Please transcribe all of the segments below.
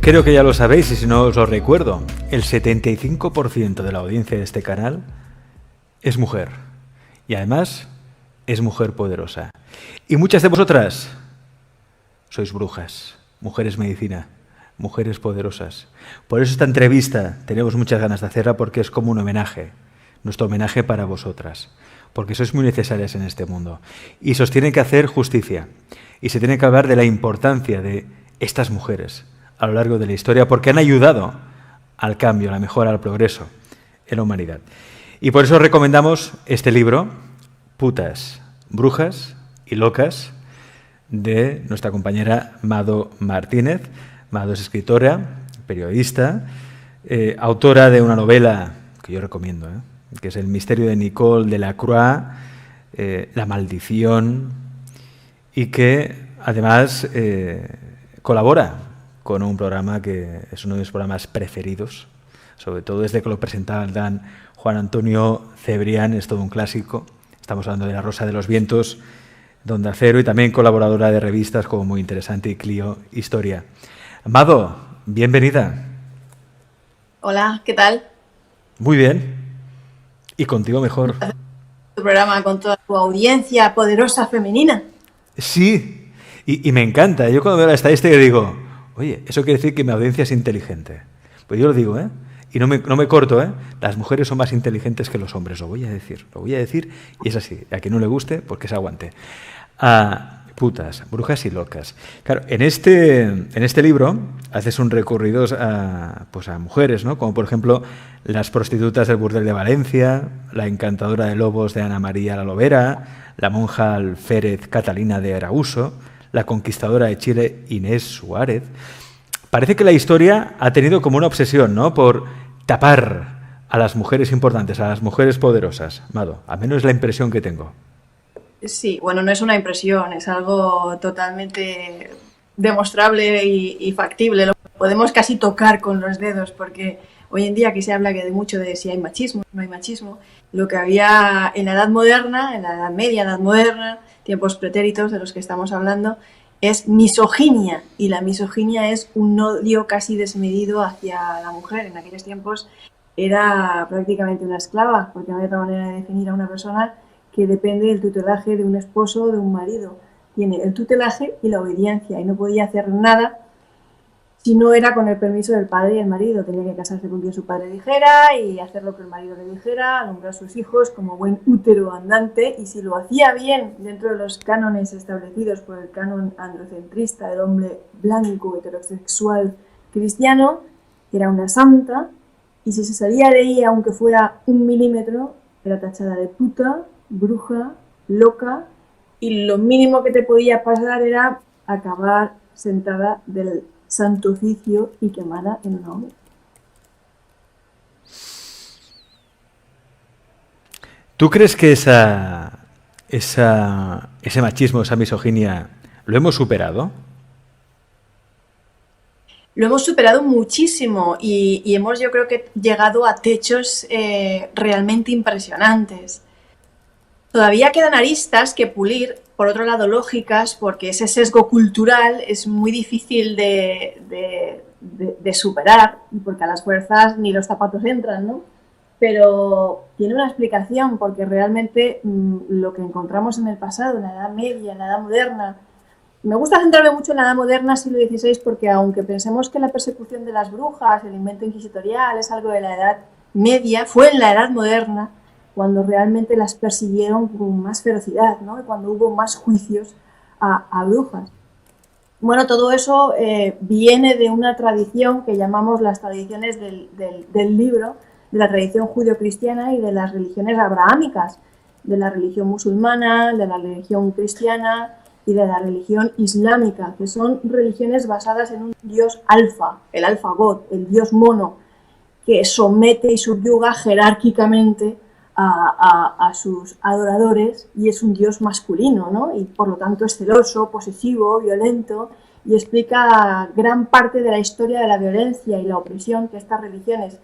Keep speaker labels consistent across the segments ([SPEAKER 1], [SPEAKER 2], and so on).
[SPEAKER 1] Creo que ya lo sabéis y si no os lo recuerdo, el 75% de la audiencia de este canal es mujer. Y además es mujer poderosa. Y muchas de vosotras sois brujas, mujeres medicina, mujeres poderosas. Por eso esta entrevista tenemos muchas ganas de hacerla porque es como un homenaje, nuestro homenaje para vosotras. Porque sois muy necesarias en este mundo. Y se os tiene que hacer justicia. Y se tiene que hablar de la importancia de estas mujeres a lo largo de la historia porque han ayudado al cambio, a la mejora, al progreso en la humanidad. Y por eso recomendamos este libro, Putas, Brujas y Locas, de nuestra compañera Mado Martínez. Mado es escritora, periodista, autora de una novela que yo recomiendo, que es El misterio de Nicole Delacroix, La maldición, y que además colabora con un programa que es uno de mis programas preferidos, sobre todo desde que lo presentaba el Dan Juan Antonio Cebrián, es todo un clásico. Estamos hablando de La Rosa de los Vientos, de Onda Cero, y también colaboradora de revistas como Muy Interesante y Clio Historia. Mado, bienvenida.
[SPEAKER 2] Hola, ¿qué tal?
[SPEAKER 1] Muy bien. Y contigo mejor.
[SPEAKER 2] Tu programa con toda tu audiencia poderosa femenina.
[SPEAKER 1] Sí, y me encanta. Yo cuando veo la estadística digo, oye, eso quiere decir que mi audiencia es inteligente. Pues yo lo digo, ¿eh? Y no me corto, ¿eh? Las mujeres son más inteligentes que los hombres, lo voy a decir, y es así. A quien no le guste, porque se aguante. Putas, brujas y locas. Claro, en este libro haces un recorrido a mujeres, ¿no? Como por ejemplo las prostitutas del burdel de Valencia, la encantadora de lobos de Ana María la Lobera, la monja alférez Catalina de Arauso, la conquistadora de Chile Inés Suárez. Parece que la historia ha tenido como una obsesión, ¿no? Por tapar a las mujeres importantes, a las mujeres poderosas. Mado, al menos es la impresión que tengo.
[SPEAKER 2] Sí, bueno, no es una impresión, es algo totalmente demostrable y factible. Lo podemos casi tocar con los dedos porque hoy en día aquí se habla de mucho de si hay machismo o no hay machismo. Lo que había en la Edad Moderna, en la Edad Media, Edad Moderna, tiempos pretéritos de los que estamos hablando, es misoginia, y la misoginia es un odio casi desmedido hacia la mujer. En aquellos tiempos era prácticamente una esclava, porque no hay otra manera de definir a una persona que depende del tutelaje de un esposo o de un marido. Tiene el tutelaje y la obediencia, y no podía hacer nada si no era con el permiso del padre y el marido. Tenía que casarse con quien su padre dijera y hacer lo que el marido le dijera, nombrar a sus hijos como buen útero andante, y si lo hacía bien dentro de los cánones establecidos por el canon androcentrista del hombre blanco heterosexual cristiano, era una santa, y si se salía de ella aunque fuera 1 milímetro, era tachada de puta, bruja, loca, y lo mínimo que te podía pasar era acabar sentada del santo oficio y quemada en una hoguera.
[SPEAKER 1] ¿Tú crees que ese machismo, esa misoginia, lo hemos superado?
[SPEAKER 2] Lo hemos superado muchísimo y hemos, yo creo que, llegado a techos realmente impresionantes. Todavía quedan aristas que pulir, por otro lado lógicas, porque ese sesgo cultural es muy difícil de superar, porque a las fuerzas ni los zapatos entran, ¿no? Pero tiene una explicación, porque realmente lo que encontramos en el pasado, en la Edad Media, en la Edad Moderna. Me gusta centrarme mucho en la Edad Moderna, siglo XVI, porque aunque pensemos que la persecución de las brujas, el invento inquisitorial, es algo de la Edad Media, fue en la Edad Moderna cuando realmente las persiguieron con más ferocidad, ¿no? Y cuando hubo más juicios a brujas. Bueno, todo eso viene de una tradición que llamamos las tradiciones del libro, de la tradición judio-cristiana y de las religiones abrahámicas, de la religión musulmana, de la religión cristiana y de la religión islámica, que son religiones basadas en un dios alfa, el alfa god, el dios mono, que somete y subyuga jerárquicamente a sus adoradores, y es un dios masculino, ¿no? Y por lo tanto es celoso, posesivo, violento, y explica gran parte de la historia de la violencia y la opresión que estas religiones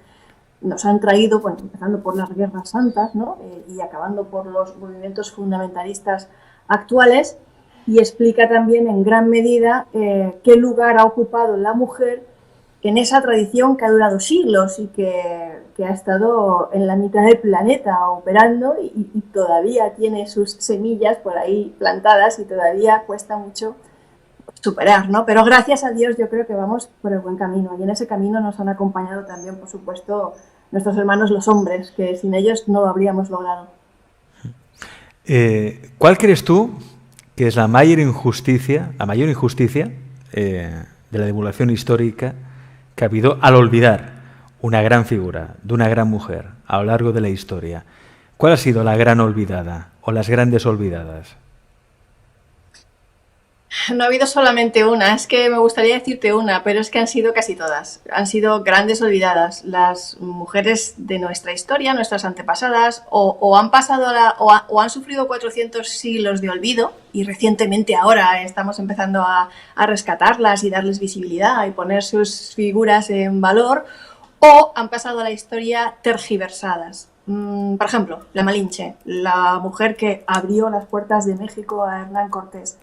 [SPEAKER 2] nos han traído, bueno, empezando por las guerras santas, ¿no? Y acabando por los movimientos fundamentalistas actuales, y explica también en gran medida qué lugar ha ocupado la mujer en esa tradición que ha durado siglos y que ha estado en la mitad del planeta operando y todavía tiene sus semillas por ahí plantadas y todavía cuesta mucho superar, ¿no? Pero gracias a Dios yo creo que vamos por el buen camino y en ese camino nos han acompañado también, por supuesto, nuestros hermanos los hombres, que sin ellos no lo habríamos logrado.
[SPEAKER 1] ¿Cuál crees tú que es la mayor injusticia de la divulgación histórica que ha habido al olvidar una gran figura de una gran mujer a lo largo de la historia? ¿Cuál ha sido la gran olvidada o las grandes olvidadas?
[SPEAKER 2] No ha habido solamente una, es que me gustaría decirte una, pero es que han sido casi todas. Han sido grandes olvidadas. Las mujeres de nuestra historia, nuestras antepasadas, o han pasado o han sufrido 400 siglos de olvido y recientemente ahora estamos empezando a rescatarlas y darles visibilidad y poner sus figuras en valor, o han pasado a la historia tergiversadas. Por ejemplo, la Malinche, la mujer que abrió las puertas de México a Hernán Cortés.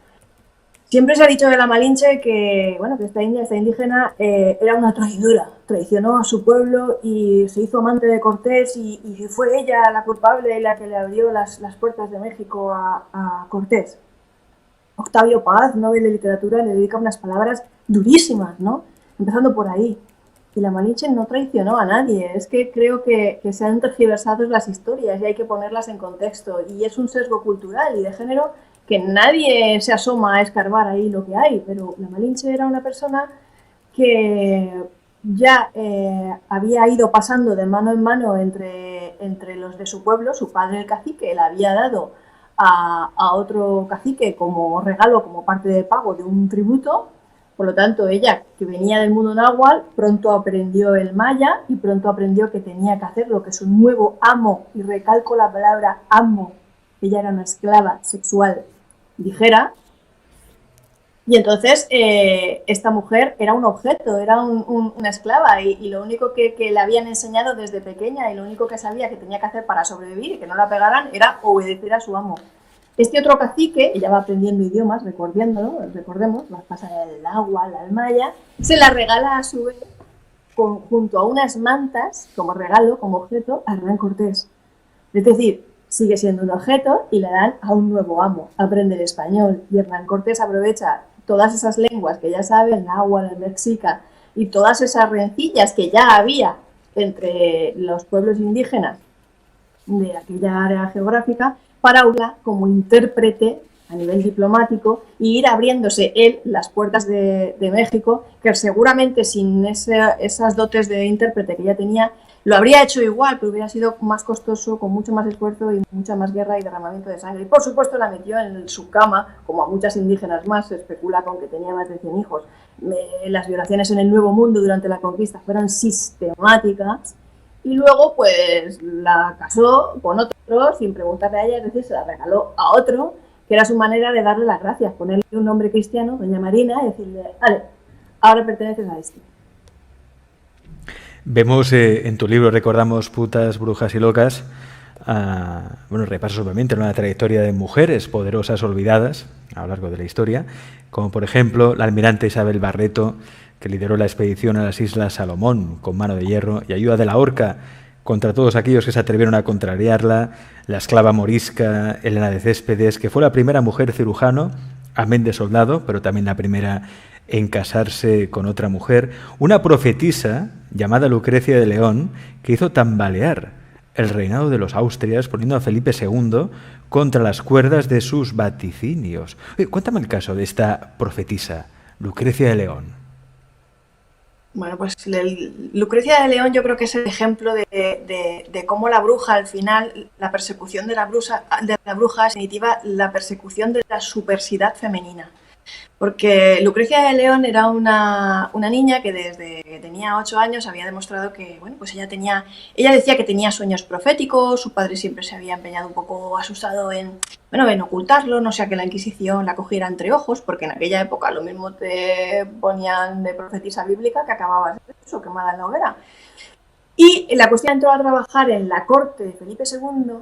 [SPEAKER 2] Siempre se ha dicho de la Malinche que, bueno, que esta indígena era una traidora, traicionó a su pueblo y se hizo amante de Cortés y fue ella la culpable y la que le abrió las puertas de México a Cortés. Octavio Paz, Nobel de Literatura, le dedica unas palabras durísimas, ¿no? Empezando por ahí. Y la Malinche no traicionó a nadie, es que creo que se han tergiversado las historias y hay que ponerlas en contexto. Y es un sesgo cultural y de género que nadie se asoma a escarbar ahí lo que hay, pero la Malinche era una persona que ya había ido pasando de mano en mano entre los de su pueblo. Su padre, el cacique, le había dado a otro cacique como regalo, como parte de pago de un tributo. Por lo tanto, ella, que venía del mundo náhuatl, pronto aprendió el maya y pronto aprendió que tenía que hacer lo que su nuevo amo, y recalco la palabra amo, ella era una esclava sexual, dijera. Y entonces esta mujer era un objeto, era una esclava y lo único que le habían enseñado desde pequeña y lo único que sabía que tenía que hacer para sobrevivir y que no la pegaran era obedecer a su amo. Este otro cacique, ella va aprendiendo idiomas, recordemos, las pasa del agua, al maya, se la regala a su vez junto a unas mantas como regalo, como objeto, a Hernán Cortés. Es decir, sigue siendo un objeto y le dan a un nuevo amo. Aprende el español y Hernán Cortés aprovecha todas esas lenguas que ya sabe, el náhuatl, el mexica, y todas esas rencillas que ya había entre los pueblos indígenas de aquella área geográfica para usarla como intérprete a nivel diplomático y ir abriéndose él las puertas de México, que seguramente sin esas dotes de intérprete que ya tenía, lo habría hecho igual, pero hubiera sido más costoso, con mucho más esfuerzo y mucha más guerra y derramamiento de sangre. Y por supuesto la metió en su cama, como a muchas indígenas más, se especula con que tenía más de 100 hijos. Las violaciones en el Nuevo Mundo durante la conquista fueron sistemáticas y luego pues la casó con otro sin preguntarle a ella, es decir, se la regaló a otro, que era su manera de darle las gracias, ponerle un nombre cristiano, doña Marina, y decirle, vale, ahora perteneces a este.
[SPEAKER 1] Vemos en tu libro, recordamos Putas, Brujas y Locas, bueno, repasas obviamente una trayectoria de mujeres poderosas olvidadas a lo largo de la historia, como por ejemplo la almirante Isabel Barreto, que lideró la expedición a las Islas Salomón con mano de hierro y ayuda de la horca contra todos aquellos que se atrevieron a contrariarla, la esclava morisca Elena de Céspedes, que fue la primera mujer cirujano, amén de soldado, pero también la primera en casarse con otra mujer, una profetisa llamada Lucrecia de León, que hizo tambalear el reinado de los Austrias, poniendo a Felipe II contra las cuerdas de sus vaticinios. Oye, cuéntame el caso de esta profetisa, Lucrecia de León.
[SPEAKER 2] Bueno, pues Lucrecia de León yo creo que es el ejemplo de cómo la bruja, al final, la persecución de la bruja, en definitiva, la persecución de la subversidad femenina. Porque Lucrecia de León era una niña que desde que tenía 8 años había demostrado que, bueno, pues ella decía que tenía sueños proféticos, su padre siempre se había empeñado un poco asustado en ocultarlo, no sea que la Inquisición la cogiera entre ojos, porque en aquella época lo mismo te ponían de profetisa bíblica que acababas de eso, quemada en la hoguera. Y la cuestión entró a trabajar en la corte de Felipe II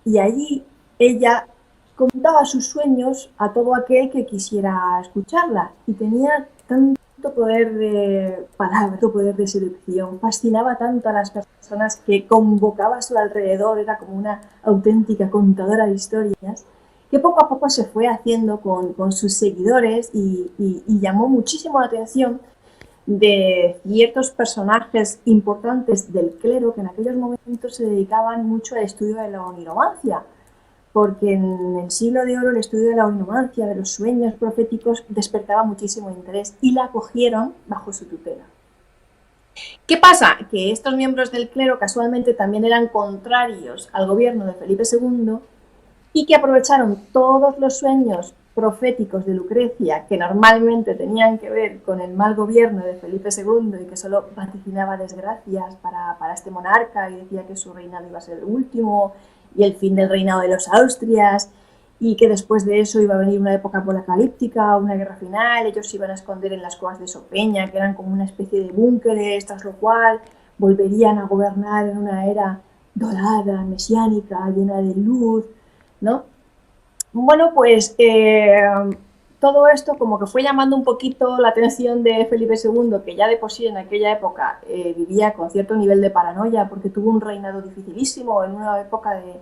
[SPEAKER 2] y allí ella contaba sus sueños a todo aquel que quisiera escucharla y tenía tanto poder de palabra, su poder de seducción, fascinaba tanto a las personas que convocaba a su alrededor, era como una auténtica contadora de historias, que poco a poco se fue haciendo con sus seguidores y llamó muchísimo la atención de ciertos personajes importantes del clero que en aquellos momentos se dedicaban mucho al estudio de la oniromancia, porque en el siglo de oro el estudio de la oniromancia, de los sueños proféticos, despertaba muchísimo interés y la acogieron bajo su tutela. ¿Qué pasa? Que estos miembros del clero casualmente también eran contrarios al gobierno de Felipe II y que aprovecharon todos los sueños proféticos de Lucrecia, que normalmente tenían que ver con el mal gobierno de Felipe II y que solo vaticinaba desgracias para este monarca y decía que su reinado iba a ser el último y el fin del reinado de los Austrias y que después de eso iba a venir una época apocalíptica, una guerra final, ellos se iban a esconder en las cuevas de Sopeña, que eran como una especie de búnkeres, tras lo cual volverían a gobernar en una era dorada, mesiánica, llena de luz, ¿no? Bueno, pues todo esto como que fue llamando un poquito la atención de Felipe II, que ya de por sí en aquella época vivía con cierto nivel de paranoia porque tuvo un reinado dificilísimo en una época de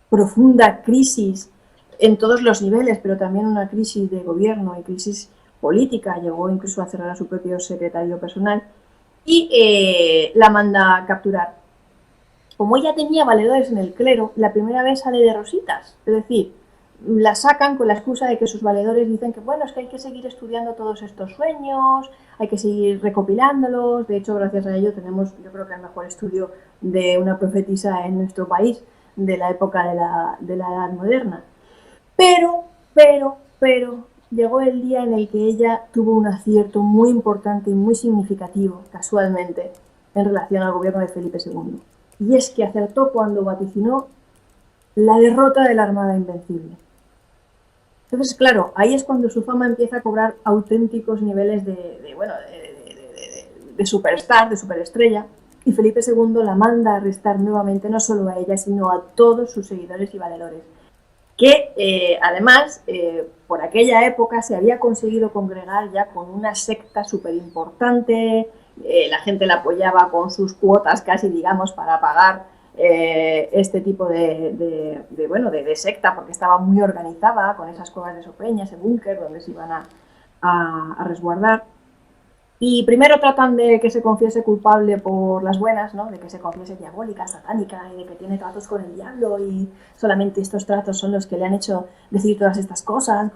[SPEAKER 2] profunda crisis en todos los niveles, pero también una crisis de gobierno y crisis política. Llegó incluso a cerrar a su propio secretario personal y la manda a capturar. Como ella tenía valedores en el clero, la primera vez sale de rositas, es decir, la sacan con la excusa de que sus valedores dicen que bueno, es que hay que seguir estudiando todos estos sueños, hay que seguir recopilándolos. De hecho, gracias a ello tenemos, yo creo que el mejor estudio de una profetisa en nuestro país de la época de la Edad Moderna. Pero, llegó el día en el que ella tuvo un acierto muy importante y muy significativo, casualmente, en relación al gobierno de Felipe II. Y es que acertó cuando vaticinó la derrota de la Armada Invencible. Entonces, claro, ahí es cuando su fama empieza a cobrar auténticos niveles de superstar, de superestrella, y Felipe II la manda a arrestar nuevamente no solo a ella, sino a todos sus seguidores y valedores, que además, por aquella época se había conseguido congregar ya con una secta súper importante, la gente la apoyaba con sus cuotas casi, digamos, para pagar este tipo de secta, porque estaba muy organizada con esas cuevas de Sopeña, ese búnker donde se iban a resguardar. Y primero tratan de que se confiese culpable por las buenas, ¿no? De que se confiese diabólica, satánica y de que tiene tratos con el diablo y solamente estos tratos son los que le han hecho decir todas estas cosas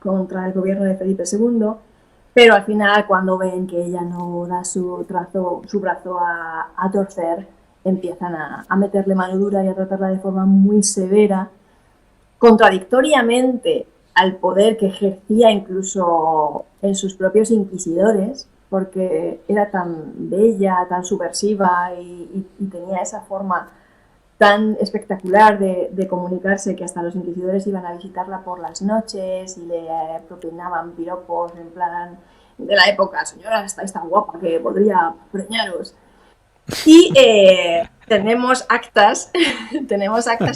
[SPEAKER 2] contra el gobierno de Felipe II. Pero al final, cuando ven que ella no da su brazo a torcer, empiezan a meterle mano dura y a tratarla de forma muy severa, contradictoriamente al poder que ejercía incluso en sus propios inquisidores, porque era tan bella, tan subversiva y tenía esa forma tan espectacular de comunicarse que hasta los inquisidores iban a visitarla por las noches y le propinaban piropos en plan de la época: señora, está guapa, que podría preñaros. Y tenemos actas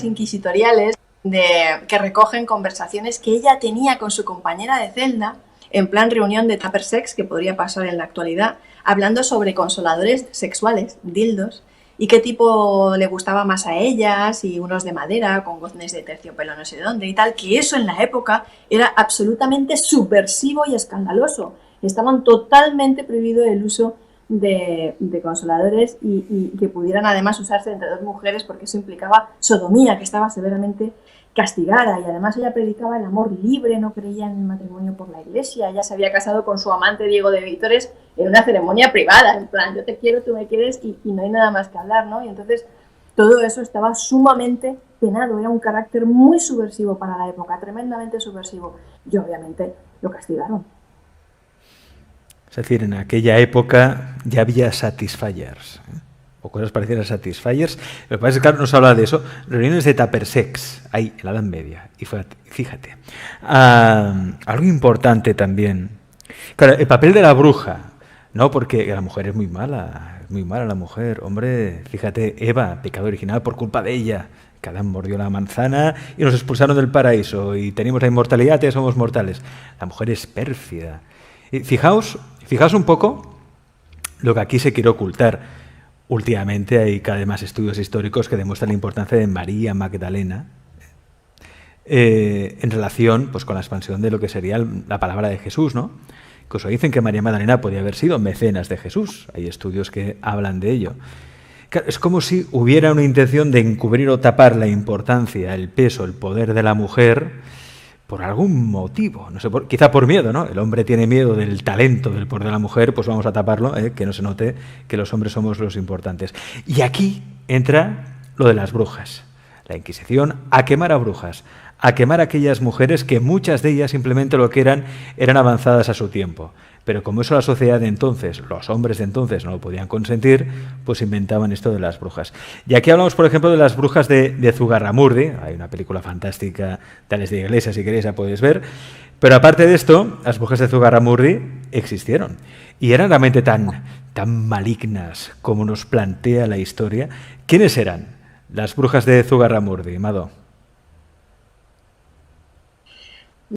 [SPEAKER 2] inquisitoriales que recogen conversaciones que ella tenía con su compañera de celda, en plan reunión de tupper sex, que podría pasar en la actualidad, hablando sobre consoladores sexuales, dildos, y qué tipo le gustaba más a ellas, y unos de madera con goznes de terciopelo no sé dónde y tal, que eso en la época era absolutamente subversivo y escandaloso. Estaban totalmente prohibido el uso de consoladores y que pudieran además usarse entre dos mujeres, porque eso implicaba sodomía, que estaba severamente castigada. Y además ella predicaba el amor libre, no creía en el matrimonio por la iglesia. Ella se había casado con su amante Diego de Vítores en una ceremonia privada, en plan yo te quiero, tú me quieres y no hay nada más que hablar, ¿no? Y entonces todo eso estaba sumamente penado, era un carácter muy subversivo para la época, tremendamente subversivo, y obviamente lo castigaron.
[SPEAKER 1] Es decir, en aquella época ya había satisfiers, o cosas parecidas a satisfiers. Lo que pasa es que, claro, no se habla de eso. Reuniones de tupper sex, ahí, en la Edad Media. Y fíjate, algo importante también. Claro, el papel de la bruja, ¿no? Porque la mujer es muy mala la mujer. Hombre, fíjate, Eva, pecado original por culpa de ella. Que Adán mordió la manzana y nos expulsaron del paraíso y tenemos la inmortalidad y somos mortales. La mujer es pérfida. Y fijaos un poco lo que aquí se quiere ocultar. Últimamente hay cada vez más estudios históricos que demuestran la importancia de María Magdalena en relación pues, con la expansión de lo que sería la palabra de Jesús, ¿no? Incluso dicen que María Magdalena podía haber sido mecenas de Jesús. Hay estudios que hablan de ello. Claro, es como si hubiera una intención de encubrir o tapar la importancia, el peso, el poder de la mujer por algún motivo. No sé, quizá por miedo, ¿no? El hombre tiene miedo del talento, del poder de la mujer, pues vamos a taparlo, que no se note que los hombres somos los importantes. Y aquí entra lo de las brujas. La Inquisición a quemar a brujas, a quemar a aquellas mujeres que muchas de ellas simplemente lo que eran avanzadas a su tiempo. Pero como eso la sociedad de entonces, los hombres de entonces no lo podían consentir, pues inventaban esto de las brujas. Y aquí hablamos, por ejemplo, de las brujas de Zugarramurdi. Hay una película fantástica, Tales de Iglesia, si queréis la podéis ver. Pero aparte de esto, las brujas de Zugarramurdi existieron. Y eran realmente tan malignas como nos plantea la historia. ¿Quiénes eran las brujas de Zugarramurdi, Mado?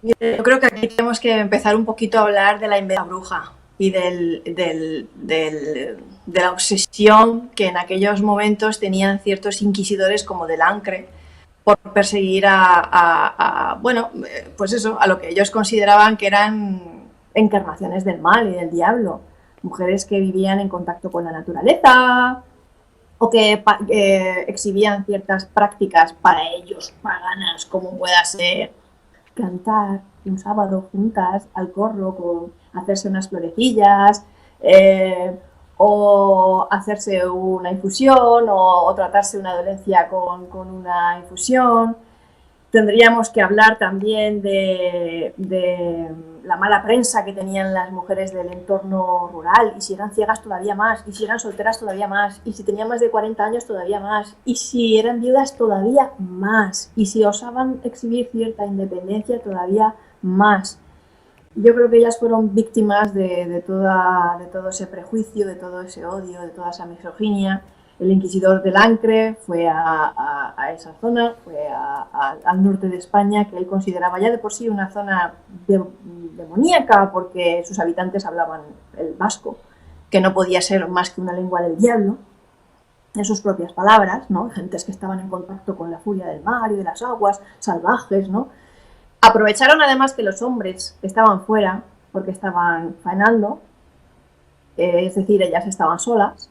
[SPEAKER 2] Yo creo que aquí tenemos que empezar un poquito a hablar de la invención bruja y de la obsesión que en aquellos momentos tenían ciertos inquisidores como del Ancre por perseguir bueno, pues eso, a lo que ellos consideraban que eran encarnaciones del mal y del diablo, mujeres que vivían en contacto con la naturaleza o que exhibían ciertas prácticas para ellos paganas, como pueda ser cantar un sábado juntas al corro, hacerse unas florecillas, o hacerse una infusión, o tratarse una dolencia con una infusión. Tendríamos que hablar también de la mala prensa que tenían las mujeres del entorno rural, y si eran ciegas todavía más, y si eran solteras todavía más, y si tenían más de 40 años todavía más, y si eran viudas todavía más, y si osaban exhibir cierta independencia todavía más. Yo creo que ellas fueron víctimas de todo ese prejuicio, de todo ese odio, de toda esa misoginia. El inquisidor del Ancre fue a esa zona, fue al norte de España, que él consideraba ya de por sí una zona demoníaca, porque sus habitantes hablaban el vasco, que no podía ser más que una lengua del diablo, en sus propias palabras, ¿no? Gentes que estaban en contacto con la furia del mar y de las aguas salvajes, ¿no? Aprovecharon además que los hombres estaban fuera, porque estaban faenando, es decir, ellas estaban solas,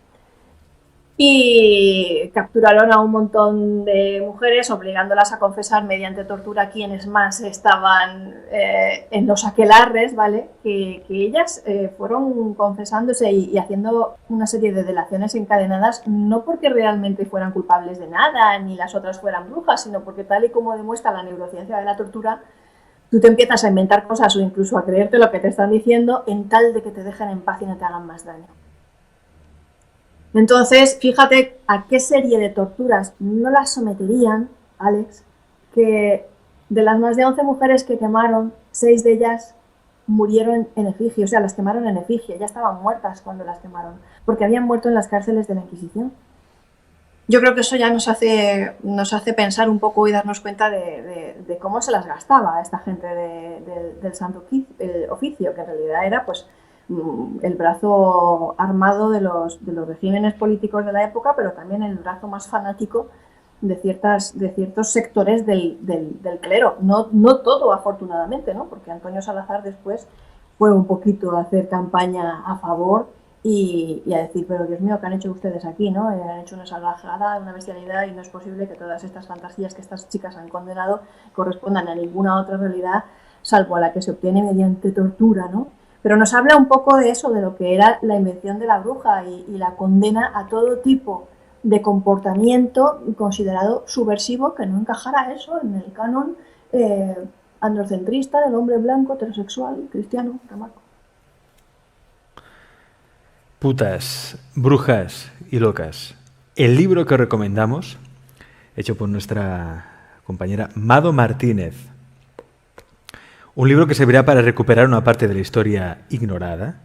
[SPEAKER 2] y capturaron a un montón de mujeres, obligándolas a confesar mediante tortura quienes más estaban en los aquelarres, ¿vale? Que ellas fueron confesándose y haciendo una serie de delaciones encadenadas, no porque realmente fueran culpables de nada, ni las otras fueran brujas, sino porque, tal y como demuestra la neurociencia de la tortura, tú te empiezas a inventar cosas o incluso a creerte lo que te están diciendo en tal de que te dejen en paz y no te hagan más daño. Entonces, fíjate a qué serie de torturas no las someterían, Alex, que de las más de 11 mujeres que quemaron, 6 de ellas murieron en efigie, o sea, las quemaron en efigie, ya estaban muertas cuando las quemaron, porque habían muerto en las cárceles de la Inquisición. Yo creo que eso ya nos hace pensar un poco y darnos cuenta de cómo se las gastaba esta gente del Santo Oficio, que en realidad era pues el brazo armado de los regímenes políticos de la época, pero también el brazo más fanático de ciertos sectores del clero. No todo, afortunadamente, ¿no? Porque Antonio Salazar después fue un poquito a hacer campaña a favor y a decir, pero Dios mío, ¿qué han hecho ustedes aquí, no? Han hecho una salvajada, una bestialidad, y no es posible que todas estas fantasías que estas chicas han condenado correspondan a ninguna otra realidad salvo a la que se obtiene mediante tortura, ¿no? Pero nos habla un poco de eso, de lo que era la invención de la bruja y la condena a todo tipo de comportamiento considerado subversivo que no encajara eso en el canon androcentrista del hombre blanco, heterosexual, cristiano, remarco.
[SPEAKER 1] Putas, brujas y locas. El libro que recomendamos, hecho por nuestra compañera Mado Martínez. Un libro que servirá para recuperar una parte de la historia ignorada,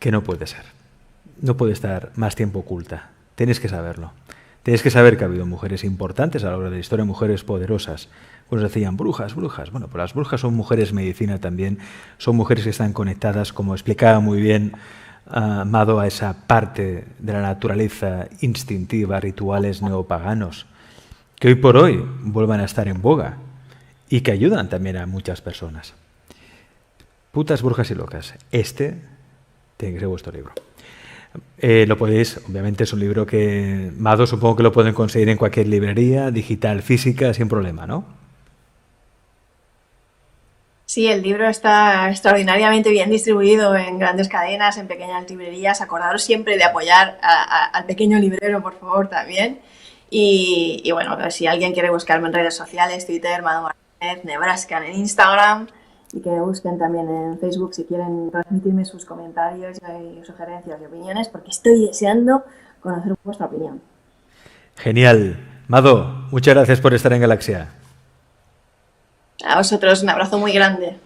[SPEAKER 1] que no puede ser. No puede estar más tiempo oculta. Tienes que saberlo. Tenéis que saber que ha habido mujeres importantes a lo largo de la historia, mujeres poderosas. Pues decían, brujas, brujas. Bueno, pues las brujas son mujeres medicina también, son mujeres que están conectadas, como explicaba muy bien Mado, a esa parte de la naturaleza instintiva, rituales neopaganos, que hoy por hoy vuelvan a estar en boga y que ayudan también a muchas personas. Putas, brujas y locas. Este tiene que ser vuestro libro. Lo podéis, obviamente es un libro que, Mado, supongo que lo pueden conseguir en cualquier librería, digital, física, sin problema, ¿no?
[SPEAKER 2] Sí, el libro está extraordinariamente bien distribuido en grandes cadenas, en pequeñas librerías. Acordaros siempre de apoyar al pequeño librero, por favor, también. Y bueno, si alguien quiere buscarme en redes sociales, Twitter, Mado Martínez, Nebraska en Instagram, y que me busquen también en Facebook si quieren transmitirme sus comentarios y sugerencias y opiniones, porque estoy deseando conocer vuestra opinión.
[SPEAKER 1] Genial. Mado, muchas gracias por estar en Galaxia.
[SPEAKER 2] A vosotros un abrazo muy grande.